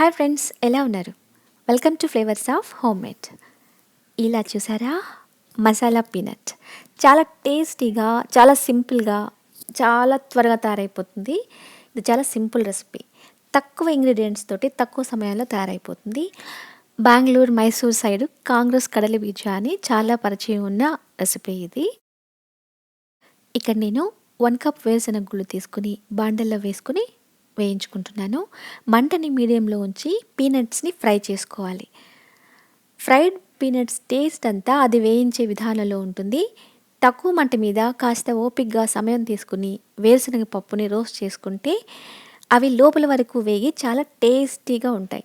Hi friends, ఎలా ఉన్నారు? Welcome to flavours of home made. ఇలా చూసారా, మసాలా పీనట్ చాలా టేస్టీగా, చాలా సింపుల్గా, చాలా త్వరగా తయారైపోతుంది. ఇది చాలా సింపుల్ రెసిపీ. తక్కువ ఇంగ్రీడియంట్స్ తోటి తక్కువ సమయంలో తయారైపోతుంది. బెంగళూరు, మైసూర్ సైడ్ కాంగ్రెస్ కడలి బీజ అని చాలా పరిచయం ఉన్న రెసిపీ ఇది. ఇక్కడ నేను 1 కప్ వేరుశనగ గుళ్ళు తీసుకుని బాండల్లో వేసుకుని వేయించుకుంటున్నాను. మంటని మీడియంలో ఉంచి పీనట్స్ని ఫ్రై చేసుకోవాలి. ఫ్రైడ్ పీనట్స్ టేస్ట్ అంతా అది వేయించే విధానంలో ఉంటుంది. తక్కువ మంట మీద కాస్త ఓపికగా సమయం తీసుకుని వేరుశనగ పప్పుని రోస్ట్ చేసుకుంటే అవి లోపల వరకు వేగి చాలా టేస్టీగా ఉంటాయి.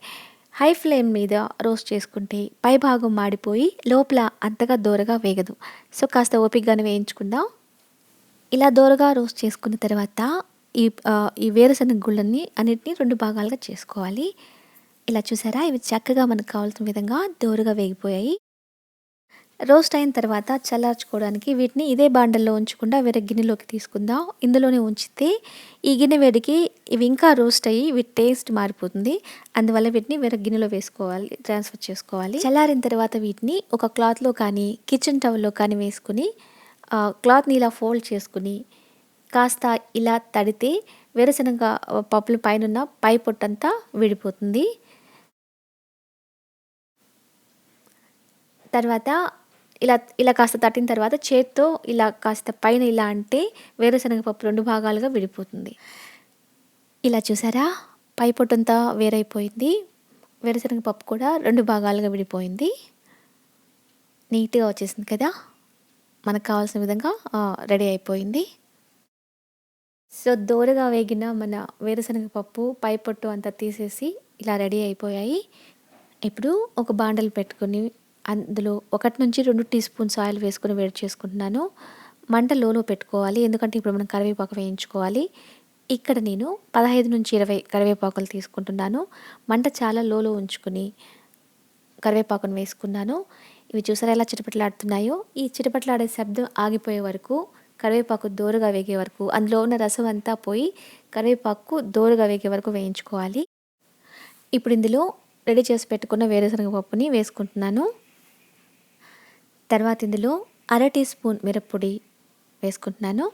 హై ఫ్లేమ్ మీద రోస్ట్ చేసుకుంటే పై భాగం మాడిపోయి లోపల అంతగా దోరగా వేగదు. సో కాస్త ఓపికగానే వేయించుకుందాం. ఇలా దోరగా రోస్ట్ చేసుకున్న తర్వాత ఈ వేరుశనగ గుళ్ళని అన్నిటినీ 2 భాగాలుగా చేసుకోవాలి. ఇలా చూసారా, ఇవి చక్కగా మనకు కావాల్సిన విధంగా దోరగా వేగిపోయాయి. రోస్ట్ అయిన తర్వాత చల్లార్చుకోవడానికి వీటిని ఇదే బాండల్లో ఉంచకుండా వేరే గిన్నెలోకి తీసుకుందాం. ఇందులోనే ఉంచితే ఈ గిన్నె వేడికి ఇవి ఇంకా రోస్ట్ అయ్యి వీటి టేస్ట్ మారిపోతుంది. అందువల్ల వీటిని వేరే గిన్నెలో వేసుకోవాలి, ట్రాన్స్ఫర్ చేసుకోవాలి. చల్లారిన తర్వాత వీటిని ఒక క్లాత్లో కానీ కిచెన్ టవల్లో కానీ వేసుకుని క్లాత్ని ఇలా ఫోల్డ్ చేసుకుని కాస్త ఇలా తడితే వేరుశనగ పప్పుల పైన పై పొట్టంతా విడిపోతుంది. తర్వాత ఇలా కాస్త తట్టిన తర్వాత చేత్తో ఇలా కాస్త పైన ఇలా అంటే వేరుశనగ పప్పు 2 భాగాలుగా విడిపోతుంది. ఇలా చూసారా, పై పొట్టంతా వేరైపోయింది. వేరుశనగ పప్పు కూడా 2 భాగాలుగా విడిపోయింది. నీట్గా వచ్చేసింది కదా, మనకు కావాల్సిన విధంగా రెడీ అయిపోయింది. సో దోరగా వేగిన మన వేరుశనగ పప్పు పై పొట్టు అంతా తీసేసి ఇలా రెడీ అయిపోయాయి. ఇప్పుడు ఒక బాండలు పెట్టుకుని అందులో 1 నుంచి 2 టీ స్పూన్స్ ఆయిల్ వేసుకుని వేడి చేసుకుంటున్నాను. మంట లోలో పెట్టుకోవాలి, ఎందుకంటే ఇప్పుడు మనం కరివేపాకు వేయించుకోవాలి. ఇక్కడ నేను 15 నుంచి 20 కరివేపాకులు తీసుకుంటున్నాను. మంట చాలా లోలో ఉంచుకుని కరివేపాకును వేసుకున్నాను. ఇవి చూసారా ఎలా చిటపటలాడుతున్నాయో. ఈ చిటపటలాడే శబ్దం ఆగిపోయే వరకు, కరివేపాకు దోరగా వేగే వరకు, అందులో ఉన్న రసం అంతా పోయి కరివేపాకు దోరగా వేగే వరకు వేయించుకోవాలి. ఇప్పుడు ఇందులో రెడీ చేసి పెట్టుకున్న వేరుశనగ పప్పుని వేసుకుంటున్నాను. తర్వాత ఇందులో 1/2 టీ స్పూన్ మిరప్పొడి వేసుకుంటున్నాను.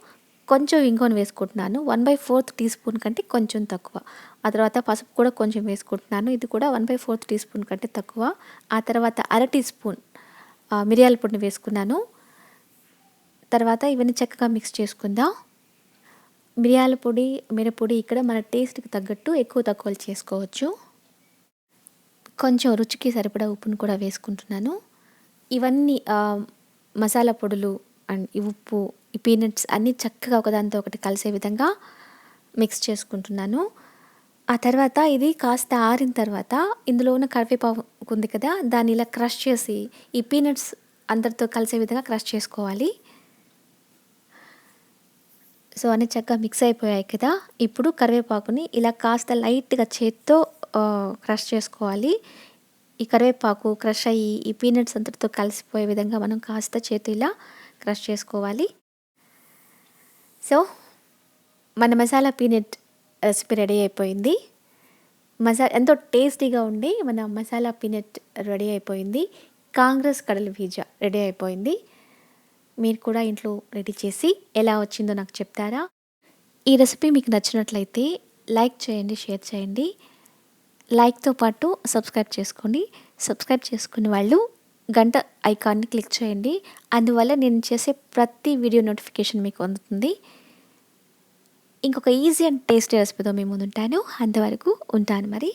కొంచెం ఇంగువను వేసుకుంటున్నాను. 1/4 టీ స్పూన్ కంటే కొంచెం తక్కువ. ఆ తర్వాత పసుపు కూడా కొంచెం వేసుకుంటున్నాను. ఇది కూడా 1/4 టీ స్పూన్ కంటే తక్కువ. ఆ తర్వాత 1/2 టీ స్పూన్ మిరియాల పొడిని వేసుకున్నాను. తర్వాత ఇవన్నీ చక్కగా మిక్స్ చేసుకుందాం. మిరియాల పొడి, మిరప్పొడి ఇక్కడ మన టేస్ట్కి తగ్గట్టు ఎక్కువ తక్కువలు చేసుకోవచ్చు. కొంచెం రుచికి సరిపడా ఉప్పును కూడా వేసుకుంటున్నాను. ఇవన్నీ మసాలా పొడులు అండ్ ఈ ఉప్పు, ఈ పీనట్స్ అన్నీ చక్కగా ఒకదానితో ఒకటి కలిసే విధంగా మిక్స్ చేసుకుంటున్నాను. ఆ తర్వాత ఇది కాస్త ఆరిన తర్వాత ఇందులో ఉన్న కరివేపాకు ఉంది కదా, దాన్ని ఇలా క్రష్ చేసి ఈ పీనట్స్ అందరితో కలిసే విధంగా క్రష్ చేసుకోవాలి. సో అన్నీ చక్కగా మిక్స్ అయిపోయాయి కదా. ఇప్పుడు కరివేపాకుని ఇలా కాస్త లైట్గా చేత్తో క్రష్ చేసుకోవాలి. ఈ కరివేపాకు క్రష్ అయ్యి ఈ పీనట్స్ అంతటితో కలిసిపోయే విధంగా మనం కాస్త చేతి ఇలా క్రష్ చేసుకోవాలి. సో మన మసాలా పీనట్ రెసిపీ రెడీ అయిపోయింది. ఎంతో టేస్టీగా ఉండి మన మసాలా పీనట్ రెడీ అయిపోయింది. కాంగ్రెస్ కడలి బీజ రెడీ అయిపోయింది. మీరు కూడా ఇంట్లో రెడీ చేసి ఎలా వచ్చిందో నాకు చెప్తారా? ఈ రెసిపీ మీకు నచ్చినట్లయితే లైక్ చేయండి, షేర్ చేయండి. లైక్తో పాటు సబ్స్క్రైబ్ చేసుకోండి. సబ్స్క్రైబ్ చేసుకునే వాళ్ళు గంట ఐకాన్ని క్లిక్ చేయండి. అందువల్ల నేను చేసే ప్రతి వీడియో నోటిఫికేషన్ మీకు అందుతుంది. ఇంకొక ఈజీ అండ్ టేస్టీ రెసిపీతో మీ ముందు ఉంటాను. అంతవరకు ఉంటాను మరి.